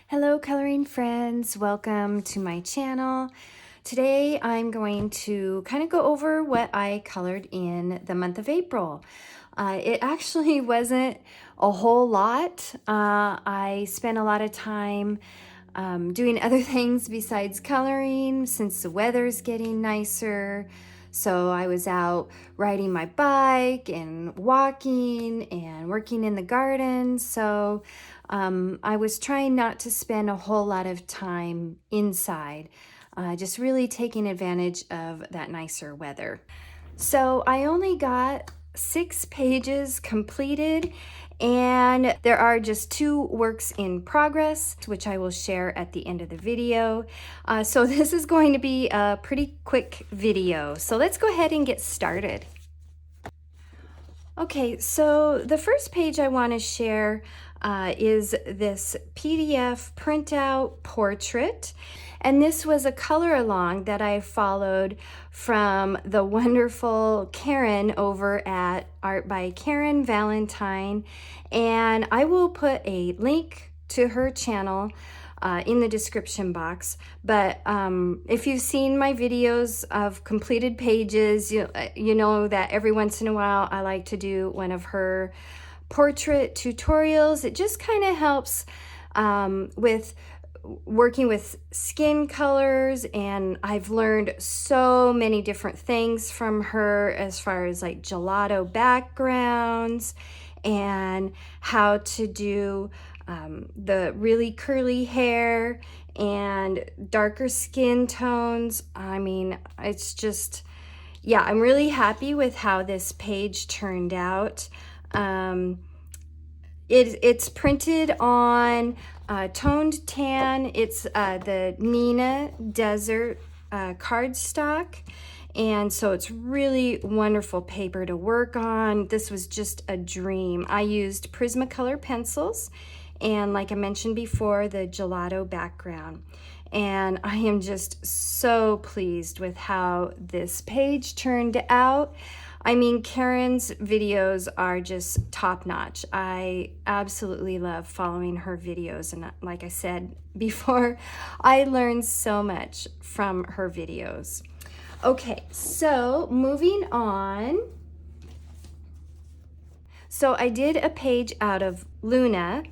Hello coloring friends, welcome to my channel. Today I'm going to kind of go over what I colored in the month of April. It actually wasn't a whole lot. I spent a lot of time doing other things besides coloring since the weather's getting nicer. So I was out riding my bike and walking and working in the garden. So I was trying not to spend a whole lot of time inside, just really taking advantage of that nicer weather. So I only got 6 pages completed, and there are just 2 works in progress, which I will share at the end of the video. So this is going to be a pretty quick video. So let's go ahead and get started. Okay, so the first page I want to share is this PDF printout portrait. And this was a color along that I followed from the wonderful Karen over at Art by Karen Valentine. And I will put a link to her channel in the description box. But if you've seen my videos of completed pages, you know that every once in a while I like to do one of her portrait tutorials. It just kind of helps with working with skin colors, and I've learned so many different things from her as far as like gelato backgrounds and how to do the really curly hair and darker skin tones. I mean, it's just, yeah, I'm really happy with how this page turned out. It's printed on toned tan. It's the Nina Desert cardstock, and so it's really wonderful paper to work on. This was just a dream. I used Prismacolor pencils, and like I mentioned before, the gelato background. And I am just so pleased with how this page turned out. I mean, Karen's videos are just top-notch. I absolutely love following her videos, and like I said before, I learned so much from her videos. Okay, so moving on. So I did a page out of Luna,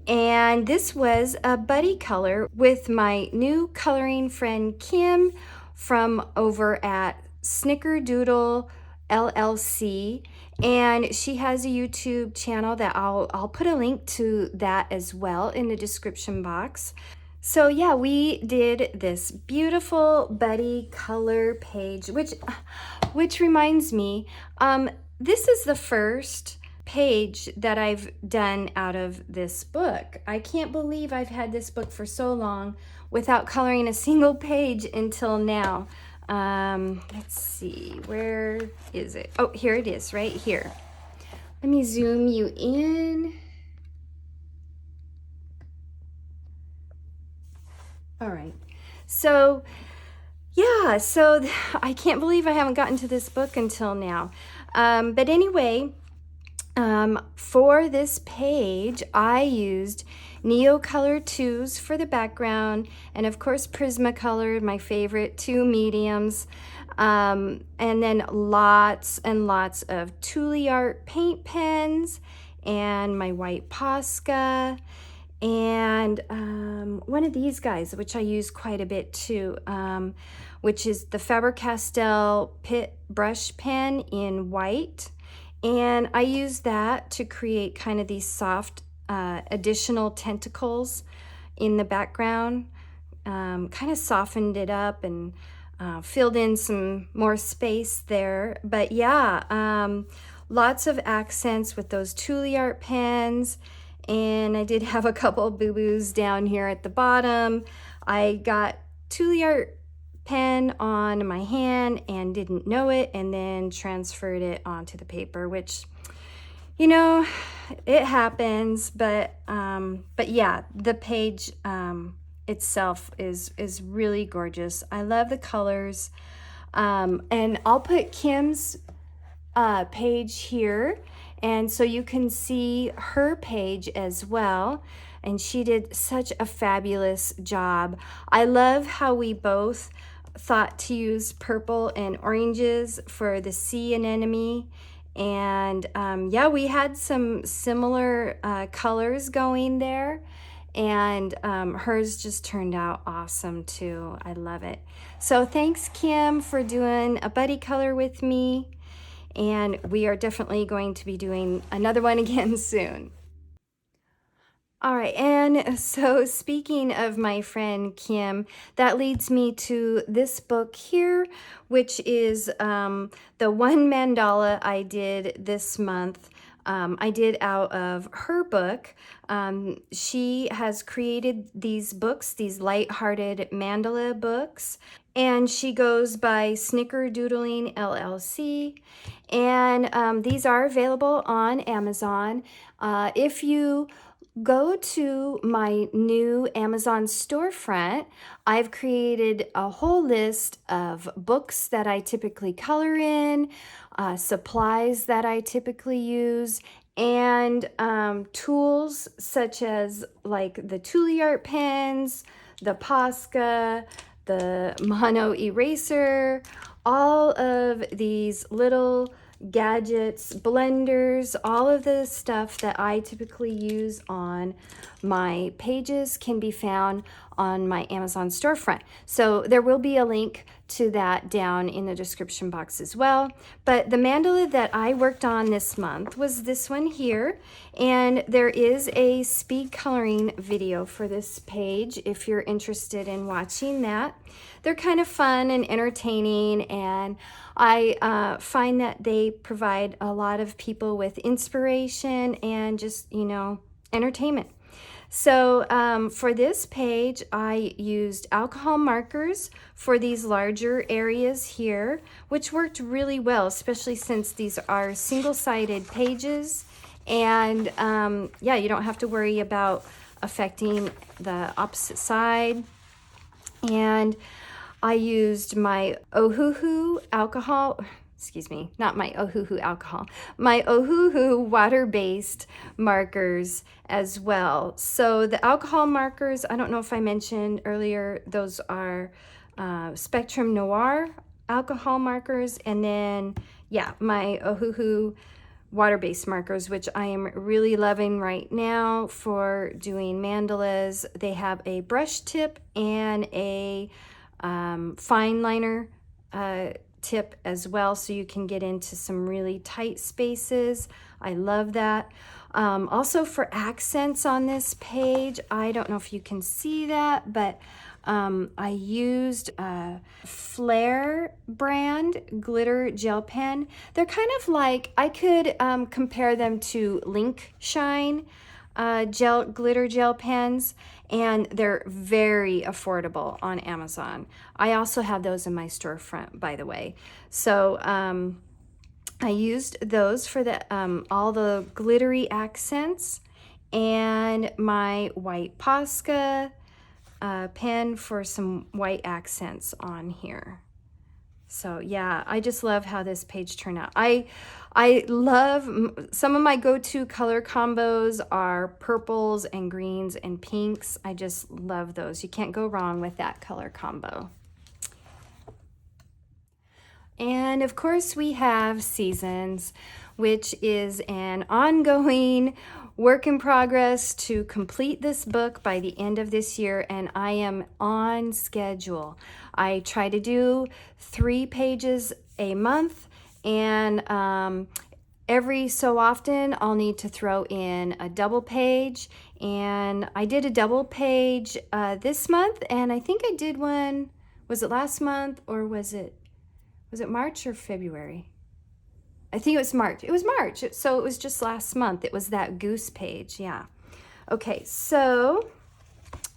and this was a buddy color with my new coloring friend Kim from over at Snickerdoodlingllc. And she has a YouTube channel that I'll put a link to that as well in the description box. So yeah, we did this beautiful buddy color page, which reminds me, this is the first page that I've done out of this book. I can't believe I've had this book for so long without coloring a single page until now. Let's see, where is it? Oh, here it is, right here. Let me zoom you in. All right, so yeah, so I can't believe I haven't gotten to this book until now. But anyway, for this page, I used Neocolor 2s for the background, and of course Prismacolor, my favorite, 2 mediums, and then lots and lots of Tule paint pens and my white Posca, and one of these guys, which I use quite a bit too, which is the Faber-Castell Pitt brush pen in white. And I use that to create kind of these soft additional tentacles in the background. Kind of softened it up and filled in some more space there. But yeah, lots of accents with those Tule art pens. And I did have a couple boo-boos down here at the bottom. I got Tule art pen on my hand and didn't know it, and then transferred it onto the paper, which, you know, it happens. But yeah, the page itself is really gorgeous. I love the colors, and I'll put Kim's page here, and so you can see her page as well. And she did such a fabulous job. I love how we both thought to use purple and oranges for the sea anemone. And yeah, we had some similar colors going there. And hers just turned out awesome too. I love it. So thanks, Kim, for doing a buddy color with me. And we are definitely going to be doing another one again soon. All right, and so speaking of my friend Kim, that leads me to this book here, which is the one mandala I did this month. I did out of her book. She has created these books, these lighthearted mandala books, and she goes by Snickerdoodling LLC. And these are available on Amazon. If you go to my new Amazon storefront, I've created a whole list of books that I typically color in, supplies that I typically use, and tools such as like the Tuli art pens, the Posca, the mono eraser, all of these little gadgets, blenders, all of the stuff that I typically use on my pages can be found on my Amazon storefront. So there will be a link to that down in the description box as well. But the mandala that I worked on this month was this one here, and there is a speed coloring video for this page if you're interested in watching that. They're kind of fun and entertaining, and I find that they provide a lot of people with inspiration and just, you know, entertainment. So for this page, I used alcohol markers for these larger areas here, which worked really well, especially since these are single-sided pages. And yeah, you don't have to worry about affecting the opposite side. And I used my Ohuhu alcohol, excuse me, not my Ohuhu alcohol, my Ohuhu water-based markers as well. So the alcohol markers, I don't know if I mentioned earlier, those are Spectrum Noir alcohol markers. And then, yeah, my Ohuhu water-based markers, which I am really loving right now for doing mandalas. They have a brush tip and a fine liner tip as well, so you can get into some really tight spaces. I love that. Also for accents on this page, I don't know if you can see that, but I used a Flair brand glitter gel pen. They're kind of like, I could compare them to Link Shine glitter gel pens, and they're very affordable on Amazon. I also have those in my storefront, by the way. So I used those for the all the glittery accents, and my white Posca pen for some white accents on here. So yeah, I just love how this page turned out. I love, some of my go-to color combos are purples and greens and pinks. I just love those. You can't go wrong with that color combo. And of course we have Seasons, which is an ongoing work in progress to complete this book by the end of this year, and I am on schedule. I try to do 3 pages a month, and every so often I'll need to throw in a double page, and I did a double page this month, and I think I did one, was it last month or was it March or February? I think it was March. It was March, so it was just last month. It was that goose page, yeah. Okay, so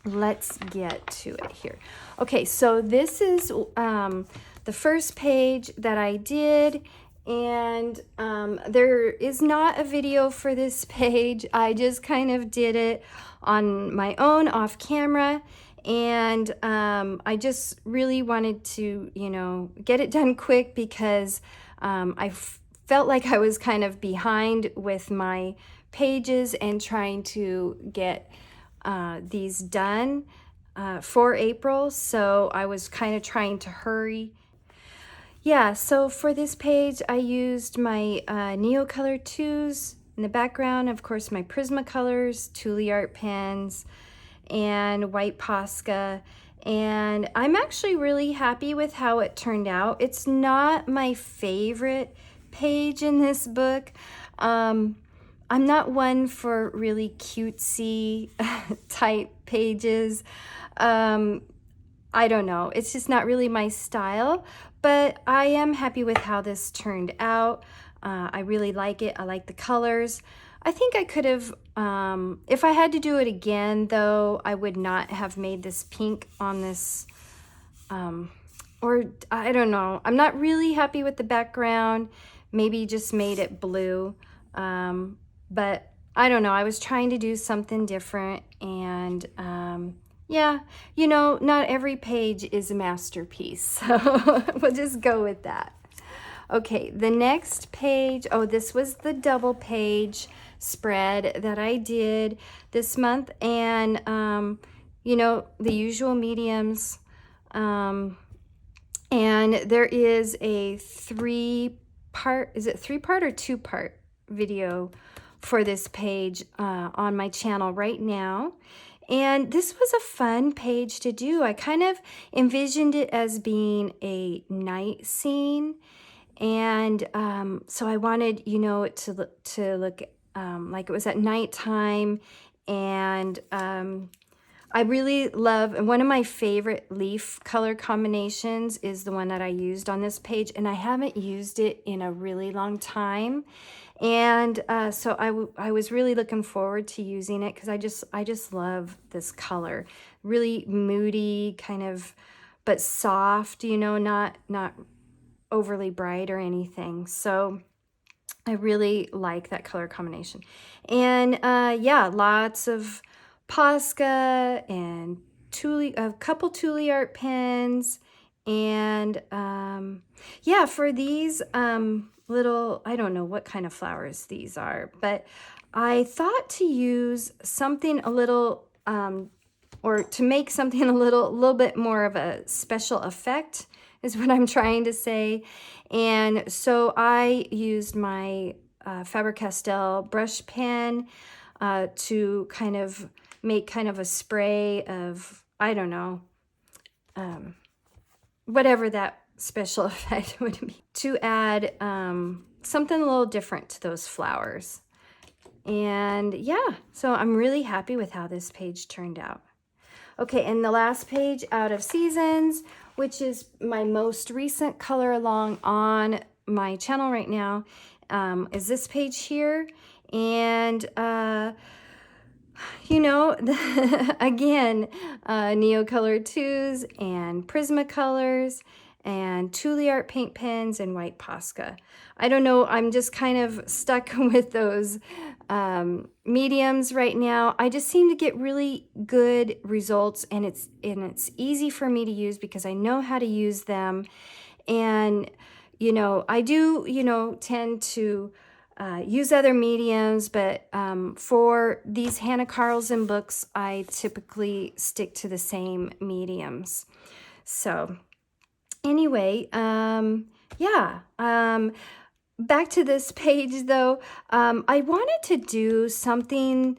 let's get to it here. Okay, so this is the first page that I did, and there is not a video for this page. I just kind of did it on my own off camera, and I just really wanted to, you know, get it done quick because I felt like I was kind of behind with my pages and trying to get these done for April, so I was kind of trying to hurry. Yeah, so for this page I used my Neocolor 2s in the background, of course my Prismacolors, Thule art pens, and white Posca, and I'm actually really happy with how it turned out. It's not my favorite page in this book. I'm not one for really cutesy type pages. I don't know, it's just not really my style, but I am happy with how this turned out. I really like it. I like the colors. I think I could have, if I had to do it again though, I would not have made this pink on this, or I don't know. I'm not really happy with the background. Maybe just made it blue, but I don't know. I was trying to do something different, and yeah, you know, not every page is a masterpiece, so we'll just go with that. Okay, the next page, oh, this was the double page spread that I did this month, and you know, the usual mediums, and there is a three-part, is it three-part or two-part video for this page on my channel right now. And this was a fun page to do. I kind of envisioned it as being a night scene. And so I wanted, you know, it to look like it was at nighttime. And I really love, and one of my favorite leaf color combinations is the one that I used on this page, and I haven't used it in a really long time. And so I was really looking forward to using it because I just love this color. Really moody, kind of, but soft, you know, not overly bright or anything. So I really like that color combination. And yeah, lots of Posca and Thule, a couple Thule art pens, and yeah, for these little, I don't know what kind of flowers these are, but I thought to use something a little or to make something a little bit more of a special effect is what I'm trying to say. And so I used my Faber-Castell brush pen to kind of make kind of a spray of, I don't know, whatever that special effect would be, to add something a little different to those flowers. And yeah, so I'm really happy with how this page turned out. Okay, and the last page, Out of Seasons, which is my most recent color along on my channel right now, is this page here. And you know, again, Neocolor 2s and Prismacolors and Thule art paint pens and white Posca. I don't know, I'm just kind of stuck with those mediums right now. I just seem to get really good results, and it's easy for me to use because I know how to use them. And you know, I do, you know, tend to use other mediums, but for these Hannah Carlson books, I typically stick to the same mediums. So anyway, yeah, back to this page though. I wanted to do something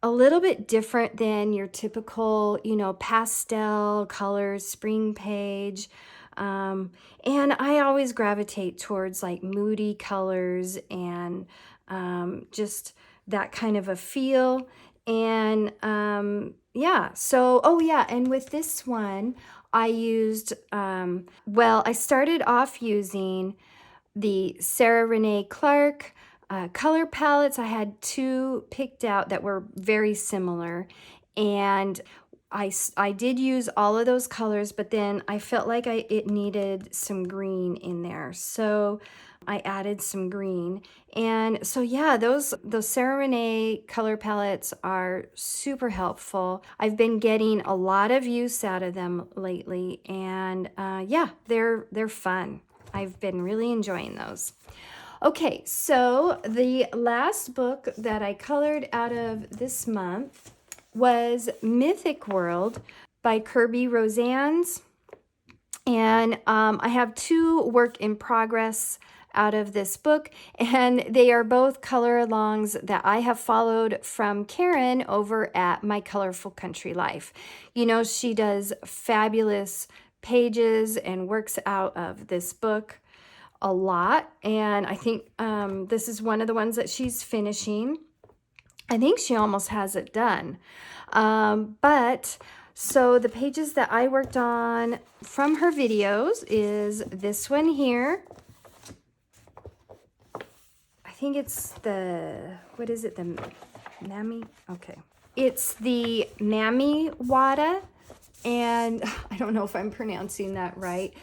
a little bit different than your typical, you know, pastel colors spring page. And I always gravitate towards like moody colors and just that kind of a feel. And yeah, so, oh yeah, and with this one, I used, well, I started off using the Sarah Renee Clark color palettes. I had two picked out that were very similar, and I did use all of those colors, but then I felt like it needed some green in there, so I added some green. And so yeah, those Sarah Renee color palettes are super helpful. I've been getting a lot of use out of them lately, and yeah, they're fun. I've been really enjoying those. Okay, so the last book that I colored out of this month was Mythic World by Kirby Rosannes. And I have 2 work in progress out of this book, and they are both color alongs that I have followed from Karen over at My Colorful Country Life. You know, she does fabulous pages and works out of this book a lot, and I think this is one of the ones that she's finishing. I think she almost has it done. So the pages that I worked on from her videos is this one here. I think it's the, what is it, the Mammy? Okay. It's the Mammy Wada, and I don't know if I'm pronouncing that right,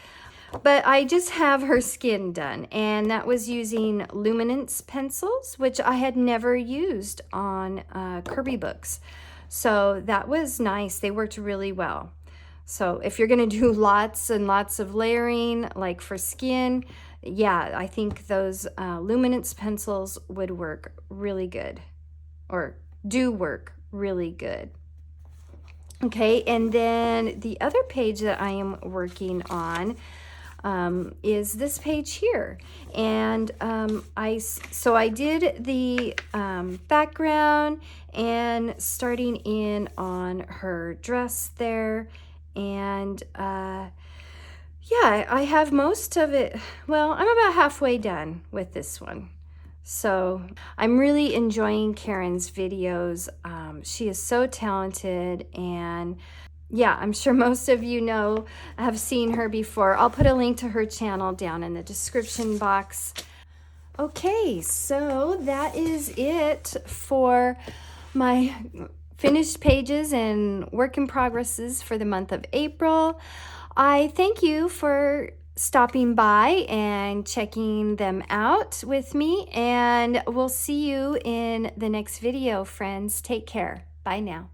but I just have her skin done, and that was using luminance pencils, which I had never used on Kirby books. So that was nice. They worked really well. So if you're going to do lots and lots of layering, like for skin, yeah, I think those luminance pencils would work really good, or do work really good. Okay, and then the other page that I am working on is this page here, and I did the background and starting in on her dress there, and yeah, I have most of it. Well, I'm about halfway done with this one. So I'm really enjoying Karen's videos. She is so talented, and yeah, I'm sure most of you have seen her before. I'll put a link to her channel down in the description box. Okay, so that is it for my finished pages and work in progresses for the month of April. I thank you for stopping by and checking them out with me, and we'll see you in the next video, friends. Take care. Bye now.